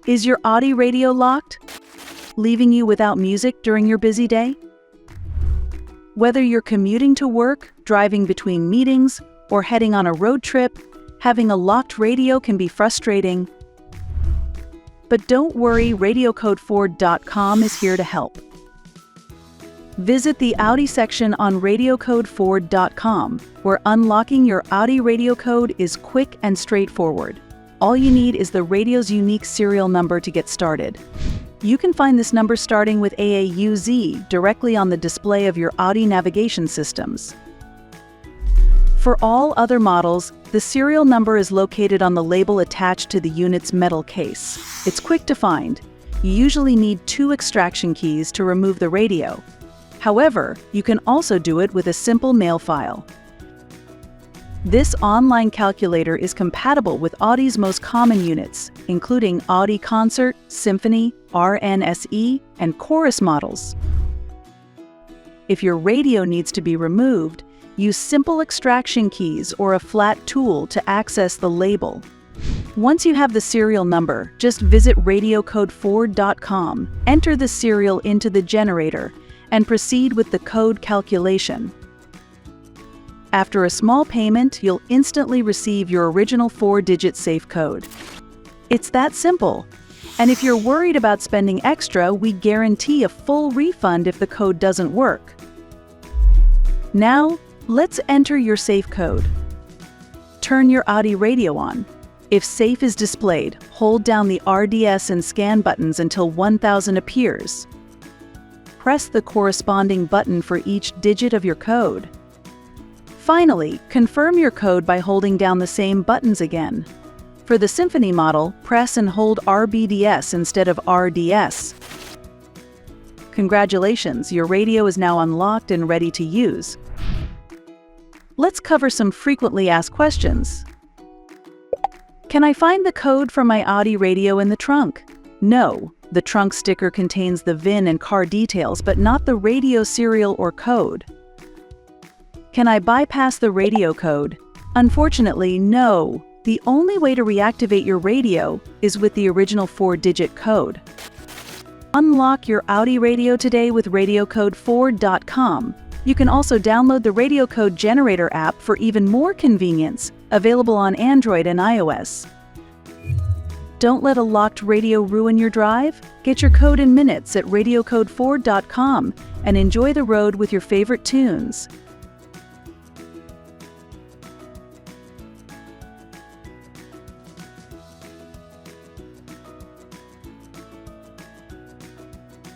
Is your Audi radio locked, leaving you without music during your busy day? Whether you're commuting to work, driving between meetings, or heading on a road trip, having a locked radio can be frustrating. But don't worry, RadioCode4.com is here to help. Visit the Audi section on RadioCode4.com, where unlocking your Audi radio code is quick and straightforward. All you need is the radio's unique serial number to get started. You can find this number starting with AAUZ directly on the display of your Audi navigation systems. For all other models, the serial number is located on the label attached to the unit's metal case. It's quick to find. You usually need 2 extraction keys to remove the radio. However, you can also do it with a simple mail file. This online calculator is compatible with Audi's most common units, including Audi Concert, Symphony, RNSE, and Chorus models. If your radio needs to be removed, use simple extraction keys or a flat tool to access the label. Once you have the serial number, just visit RadioCode4.com, enter the serial into the generator, and proceed with the code calculation. After a small payment, you'll instantly receive your original 4-digit safe code. It's that simple. And if you're worried about spending extra, we guarantee a full refund if the code doesn't work. Now, let's enter your safe code. Turn your Audi radio on. If safe is displayed, hold down the RDS and scan buttons until 1000 appears. Press the corresponding button for each digit of your code. Finally, confirm your code by holding down the same buttons again. For the Symphony model, press and hold RBDS instead of RDS. Congratulations, your radio is now unlocked and ready to use. Let's cover some frequently asked questions. Can I find the code for my Audi radio in the trunk? No. The trunk sticker contains the VIN and car details, but not the radio serial or code. Can I bypass the radio code? Unfortunately, no. The only way to reactivate your radio is with the original 4-digit code. Unlock your Audi radio today with RadioCode4.com. You can also download the Radio Code Generator app for even more convenience, available on Android and iOS. Don't let a locked radio ruin your drive. Get your code in minutes at RadioCode4.com and enjoy the road with your favorite tunes.